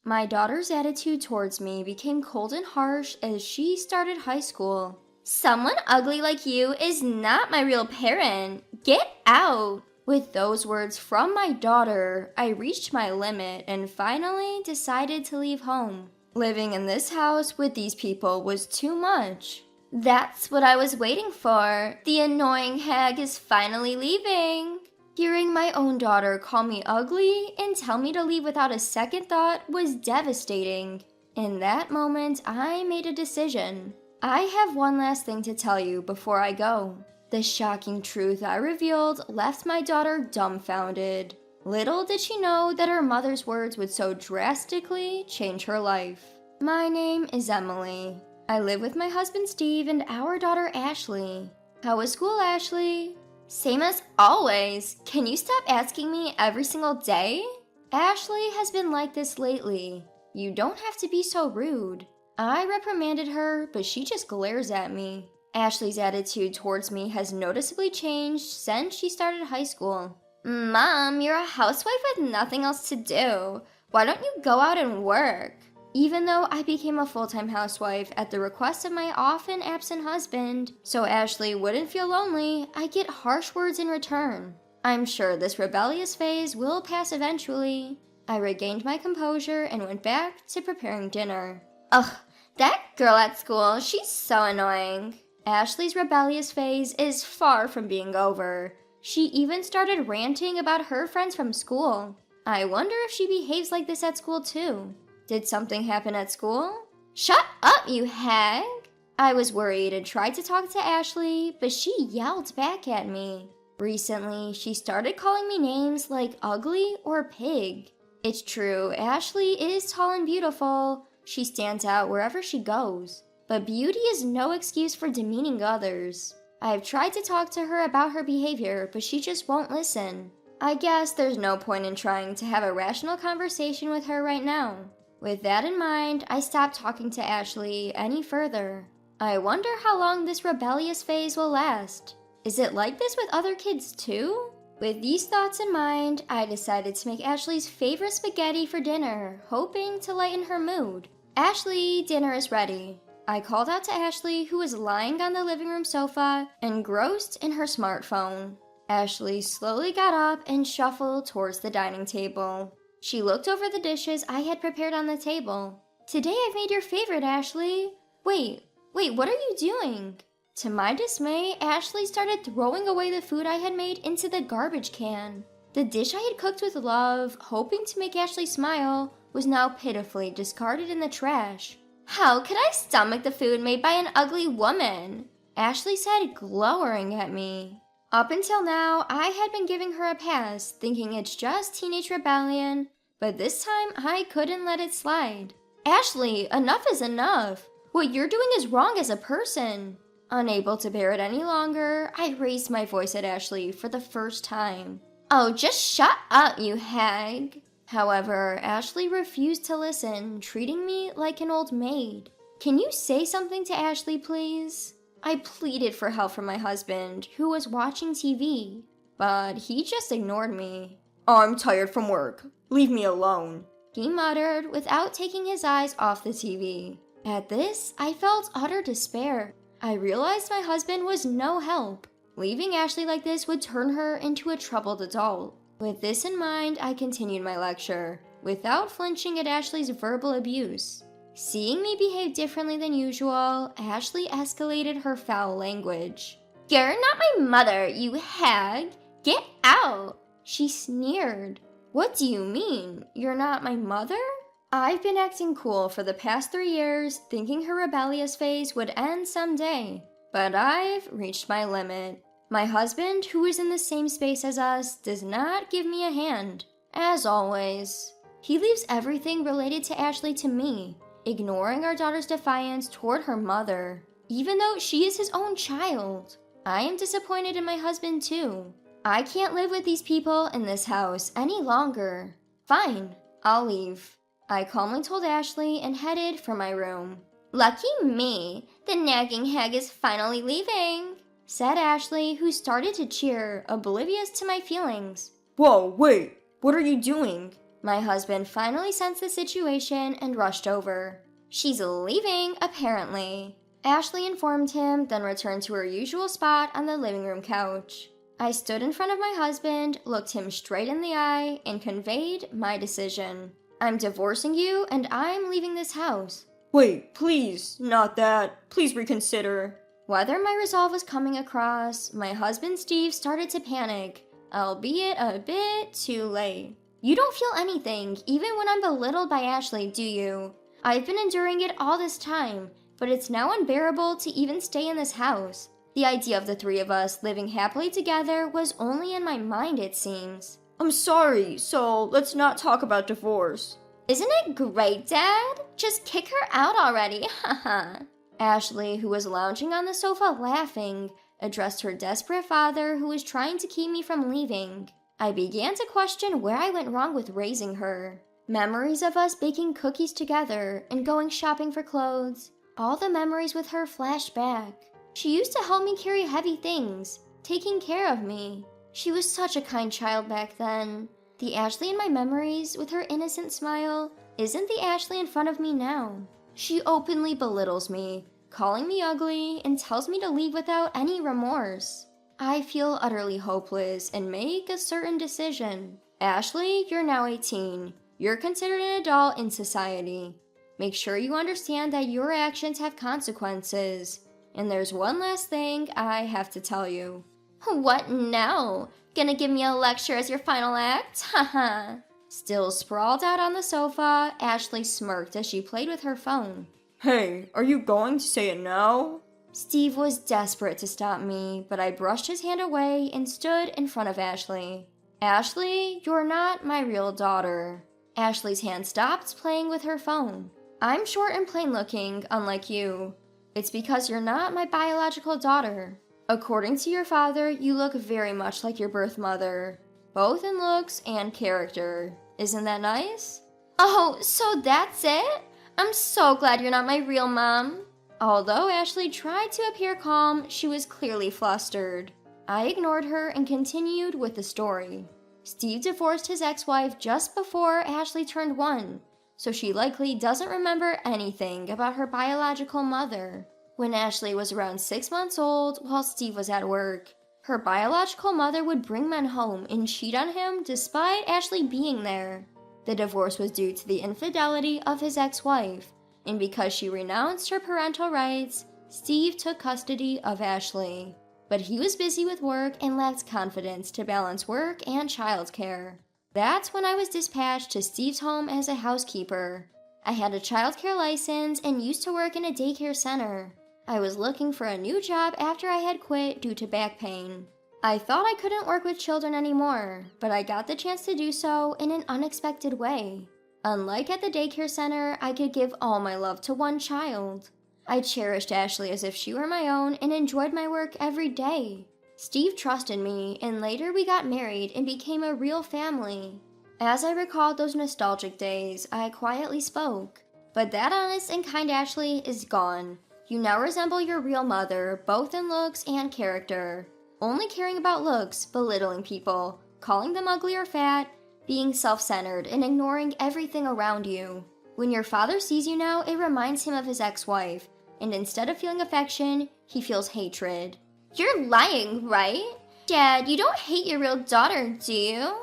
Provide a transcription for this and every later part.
My daughter's attitude towards me became cold and harsh as she started high school. Someone ugly like you is not my real parent. Get out! With those words from my daughter, I reached my limit and finally decided to leave home. Living in this house with these people was too much. That's what I was waiting for. The annoying hag is finally leaving. Hearing my own daughter call me ugly and tell me to leave without a second thought was devastating. In that moment, I made a decision. I have one last thing to tell you before I go. The shocking truth I revealed left my daughter dumbfounded. Little did she know that her mother's words would so drastically change her life. My name is Emily. I live with my husband Steve and our daughter Ashley. How was school, Ashley? Same as always. Can you stop asking me every single day? Ashley has been like this lately. You don't have to be so rude. I reprimanded her, but she just glares at me. Ashley's attitude towards me has noticeably changed since she started high school. Mom, you're a housewife with nothing else to do. Why don't you go out and work? Even though I became a full-time housewife at the request of my often absent husband, so Ashley wouldn't feel lonely, I get harsh words in return. I'm sure this rebellious phase will pass eventually. I regained my composure and went back to preparing dinner. Ugh, that girl at school, she's so annoying. Ashley's rebellious phase is far from being over. She even started ranting about her friends from school. I wonder if she behaves like this at school too. Did something happen at school? Shut up, you hag! I was worried and tried to talk to Ashley, but she yelled back at me. Recently, she started calling me names like ugly or pig. It's true, Ashley is tall and beautiful. She stands out wherever she goes. But beauty is no excuse for demeaning others. I've tried to talk to her about her behavior, but she just won't listen. I guess there's no point in trying to have a rational conversation with her right now. With that in mind, I stopped talking to Ashley any further. I wonder how long this rebellious phase will last. Is it like this with other kids too? With these thoughts in mind, I decided to make Ashley's favorite spaghetti for dinner, hoping to lighten her mood. Ashley, dinner is ready. I called out to Ashley, who was lying on the living room sofa, engrossed in her smartphone. Ashley slowly got up and shuffled towards the dining table. She looked over the dishes I had prepared on the table. Today I've made your favorite, Ashley. Wait, what are you doing? To my dismay, Ashley started throwing away the food I had made into the garbage can. The dish I had cooked with love, hoping to make Ashley smile, was now pitifully discarded in the trash. How could I stomach the food made by an ugly woman? Ashley said, glowering at me. Up until now, I had been giving her a pass, thinking it's just teenage rebellion, but this time I couldn't let it slide. Ashley, enough is enough. What you're doing is wrong as a person. Unable to bear it any longer, I raised my voice at Ashley for the first time. Oh, just shut up, you hag. However, Ashley refused to listen, treating me like an old maid. Can you say something to Ashley, please? I pleaded for help from my husband, who was watching TV, but he just ignored me. I'm tired from work. Leave me alone, he muttered without taking his eyes off the TV. At this, I felt utter despair. I realized my husband was no help. Leaving Ashley like this would turn her into a troubled adult. With this in mind, I continued my lecture, without flinching at Ashley's verbal abuse. Seeing me behave differently than usual, Ashley escalated her foul language. You're not my mother, you hag! Get out! She sneered. What do you mean? You're not my mother? I've been acting cool for the past 3 years, thinking her rebellious phase would end someday. But I've reached my limit. My husband, who is in the same space as us, does not give me a hand. As always, he leaves everything related to Ashley to me, ignoring our daughter's defiance toward her mother, even though she is his own child. I am disappointed in my husband too. I can't live with these people in this house any longer. Fine, I'll leave. I calmly told Ashley and headed for my room. Lucky me, the nagging hag is finally leaving, said Ashley, who started to cheer, oblivious to my feelings. Whoa, wait, what are you doing? My husband finally sensed the situation and rushed over. She's leaving, apparently. Ashley informed him, then returned to her usual spot on the living room couch. I stood in front of my husband, looked him straight in the eye, and conveyed my decision. I'm divorcing you, and I'm leaving this house. Wait, please, not that. Please reconsider. Whether my resolve was coming across, my husband Steve started to panic, albeit a bit too late. You don't feel anything, even when I'm belittled by Ashley, do you? I've been enduring it all this time, but it's now unbearable to even stay in this house. The idea of the three of us living happily together was only in my mind, it seems. I'm sorry, so let's not talk about divorce. Isn't it great, Dad? Just kick her out already, haha. Ashley, who was lounging on the sofa laughing, addressed her desperate father who was trying to keep me from leaving. I began to question where I went wrong with raising her. Memories of us baking cookies together and going shopping for clothes. All the memories with her flashed back. She used to help me carry heavy things, taking care of me. She was such a kind child back then. The Ashley in my memories, with her innocent smile, isn't the Ashley in front of me now. She openly belittles me, calling me ugly, and tells me to leave without any remorse. I feel utterly hopeless and make a certain decision. Ashley, you're now 18. You're considered an adult in society. Make sure you understand that your actions have consequences. And there's one last thing I have to tell you. What now? Gonna give me a lecture as your final act? Haha. Still sprawled out on the sofa, Ashley smirked as she played with her phone. Hey, are you going to say it now? Steve was desperate to stop me, but I brushed his hand away and stood in front of Ashley. Ashley, you're not my real daughter. Ashley's hand stopped playing with her phone. I'm short and plain looking, unlike you. It's because you're not my biological daughter. According to your father, you look very much like your birth mother, both in looks and character. Isn't that nice? Oh, so that's it? I'm so glad you're not my real mom. Although Ashley tried to appear calm, she was clearly flustered. I ignored her and continued with the story. Steve divorced his ex-wife just before Ashley turned 1, so she likely doesn't remember anything about her biological mother. When Ashley was around 6 months old while Steve was at work, her biological mother would bring men home and cheat on him despite Ashley being there. The divorce was due to the infidelity of his ex-wife, and because she renounced her parental rights, Steve took custody of Ashley. But he was busy with work and lacked confidence to balance work and childcare. That's when I was dispatched to Steve's home as a housekeeper. I had a childcare license and used to work in a daycare center. I was looking for a new job after I had quit due to back pain. I thought I couldn't work with children anymore, but I got the chance to do so in an unexpected way. Unlike at the daycare center, I could give all my love to one child. I cherished Ashley as if she were my own and enjoyed my work every day. Steve trusted me, and later we got married and became a real family. As I recalled those nostalgic days, I quietly spoke. But that honest and kind Ashley is gone. You now resemble your real mother, both in looks and character. Only caring about looks, belittling people, calling them ugly or fat, being self-centered, and ignoring everything around you. When your father sees you now, it reminds him of his ex-wife, and instead of feeling affection, he feels hatred. You're lying, right? Dad, you don't hate your real daughter, do you?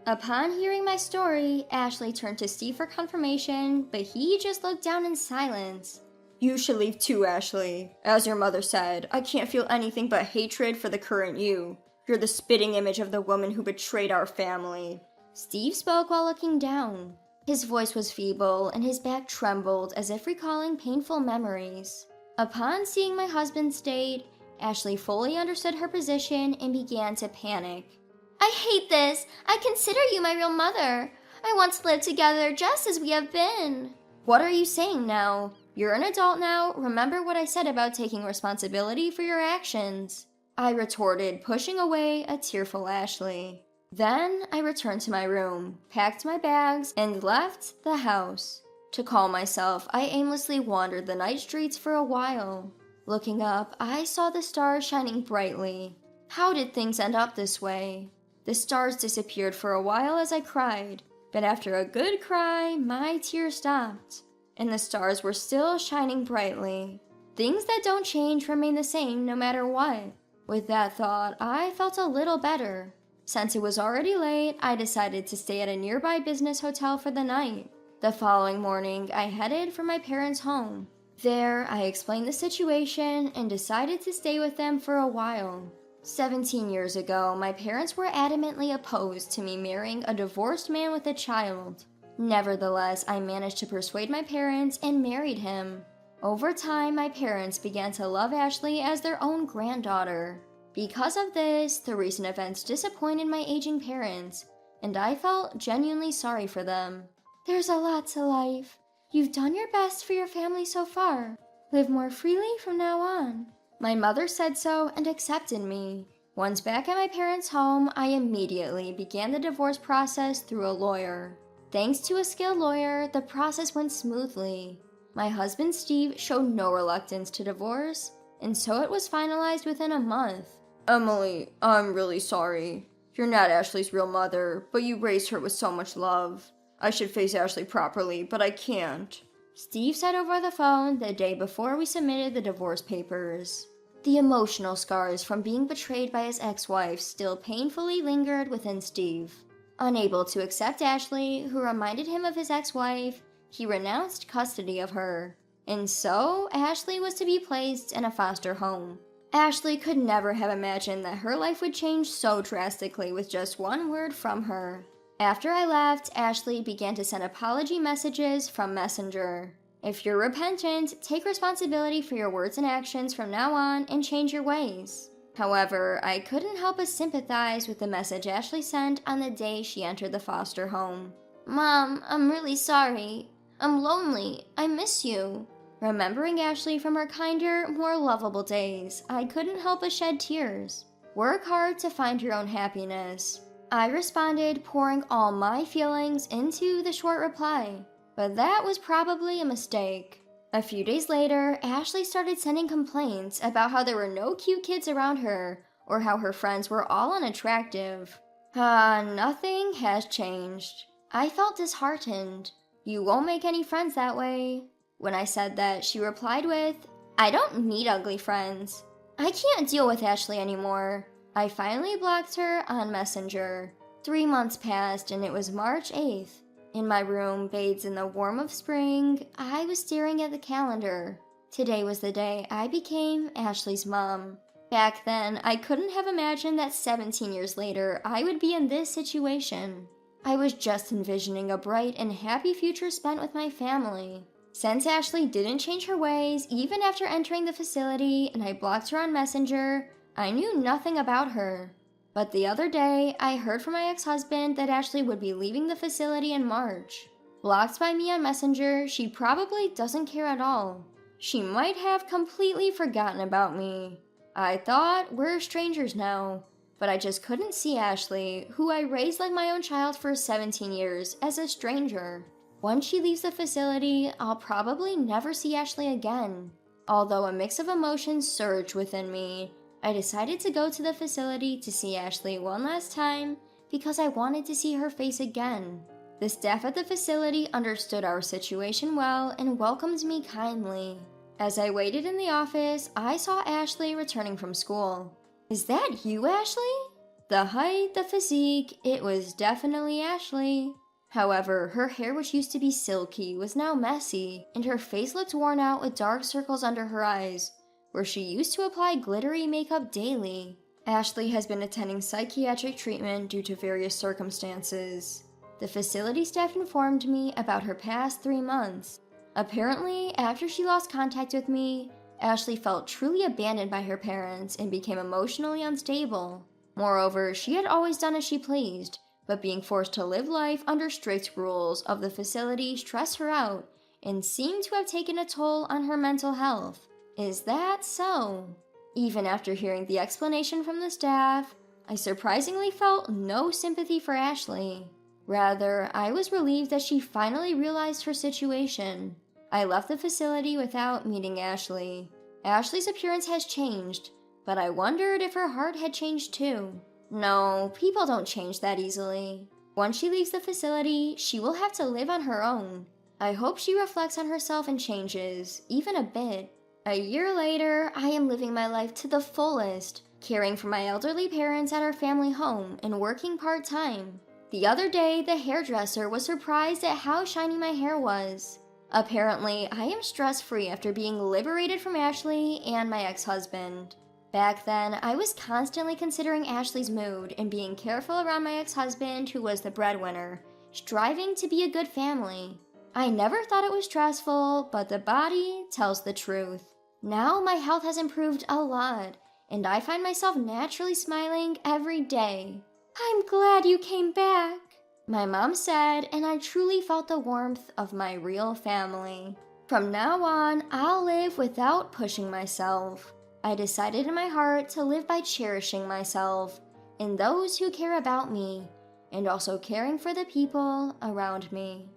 Upon hearing my story, Ashley turned to Steve for confirmation, but he just looked down in silence. You should leave too, Ashley. As your mother said, I can't feel anything but hatred for the current you. You're the spitting image of the woman who betrayed our family. Steve spoke while looking down. His voice was feeble, and his back trembled as if recalling painful memories. Upon seeing my husband's state, Ashley fully understood her position and began to panic. I hate this! I consider you my real mother. I want to live together just as we have been. What are you saying now? You're an adult now. Remember what I said about taking responsibility for your actions. I retorted, pushing away a tearful Ashley. Then I returned to my room, packed my bags, and left the house. To calm myself, I aimlessly wandered the night streets for a while. Looking up, I saw the stars shining brightly. How did things end up this way? The stars disappeared for a while as I cried. But after a good cry, my tears stopped, and the stars were still shining brightly. Things that don't change remain the same no matter what. With that thought, I felt a little better. Since it was already late, I decided to stay at a nearby business hotel for the night. The following morning, I headed for my parents' home. There, I explained the situation and decided to stay with them for a while. 17 years ago, my parents were adamantly opposed to me marrying a divorced man with a child. Nevertheless, I managed to persuade my parents and married him. Over time, my parents began to love Ashley as their own granddaughter. Because of this, the recent events disappointed my aging parents, and I felt genuinely sorry for them. There's a lot to life. You've done your best for your family so far. Live more freely from now on. My mother said so and accepted me. Once back at my parents' home, I immediately began the divorce process through a lawyer. Thanks to a skilled lawyer, the process went smoothly. My husband Steve showed no reluctance to divorce, and so it was finalized within a month. Emily, I'm really sorry. You're not Ashley's real mother, but you raised her with so much love. I should face Ashley properly, but I can't. Steve said over the phone the day before we submitted the divorce papers. The emotional scars from being betrayed by his ex-wife still painfully lingered within Steve. Unable to accept Ashley, who reminded him of his ex-wife, he renounced custody of her. And so, Ashley was to be placed in a foster home. Ashley could never have imagined that her life would change so drastically with just one word from her. After I left, Ashley began to send apology messages from Messenger. If you're repentant, take responsibility for your words and actions from now on and change your ways. However, I couldn't help but sympathize with the message Ashley sent on the day she entered the foster home. Mom, I'm really sorry. I'm lonely. I miss you. Remembering Ashley from her kinder, more lovable days, I couldn't help but shed tears. Work hard to find your own happiness. I responded, pouring all my feelings into the short reply. But that was probably a mistake. A few days later, Ashley started sending complaints about how there were no cute kids around her, or how her friends were all unattractive. Nothing has changed. I felt disheartened. You won't make any friends that way. When I said that, she replied with, I don't need ugly friends. I can't deal with Ashley anymore. I finally blocked her on Messenger. 3 months passed and it was March 8th. In my room, bathed in the warmth of spring, I was staring at the calendar. Today was the day I became Ashley's mom. Back then, I couldn't have imagined that 17 years later, I would be in this situation. I was just envisioning a bright and happy future spent with my family. Since Ashley didn't change her ways, even after entering the facility and I blocked her on Messenger, I knew nothing about her. But the other day, I heard from my ex-husband that Ashley would be leaving the facility in March. Blocked by me on Messenger, she probably doesn't care at all. She might have completely forgotten about me. I thought, we're strangers now. But I just couldn't see Ashley, who I raised like my own child for 17 years, as a stranger. Once she leaves the facility, I'll probably never see Ashley again. Although a mix of emotions surged within me, I decided to go to the facility to see Ashley one last time because I wanted to see her face again. The staff at the facility understood our situation well and welcomed me kindly. As I waited in the office, I saw Ashley returning from school. Is that you, Ashley? The height, the physique, it was definitely Ashley. However, her hair, which used to be silky, was now messy, and her face looked worn out with dark circles under her eyes, where she used to apply glittery makeup daily. Ashley has been attending psychiatric treatment due to various circumstances. The facility staff informed me about her past 3 months. Apparently, after she lost contact with me, Ashley felt truly abandoned by her parents and became emotionally unstable. Moreover, she had always done as she pleased, but being forced to live life under strict rules of the facility stressed her out and seemed to have taken a toll on her mental health. Is that so? Even after hearing the explanation from the staff, I surprisingly felt no sympathy for Ashley. Rather, I was relieved that she finally realized her situation. I left the facility without meeting Ashley. Ashley's appearance has changed, but I wondered if her heart had changed too. No, people don't change that easily. Once she leaves the facility, she will have to live on her own. I hope she reflects on herself and changes, even a bit. A year later, I am living my life to the fullest, caring for my elderly parents at our family home and working part-time. The other day, the hairdresser was surprised at how shiny my hair was. Apparently, I am stress-free after being liberated from Ashley and my ex-husband. Back then, I was constantly considering Ashley's mood and being careful around my ex-husband who was the breadwinner, striving to be a good family. I never thought it was stressful, but the body tells the truth. Now my health has improved a lot, and I find myself naturally smiling every day. "I'm glad you came back," my mom said, and I truly felt the warmth of my real family. From now on, I'll live without pushing myself. I decided in my heart to live by cherishing myself and those who care about me, and also caring for the people around me.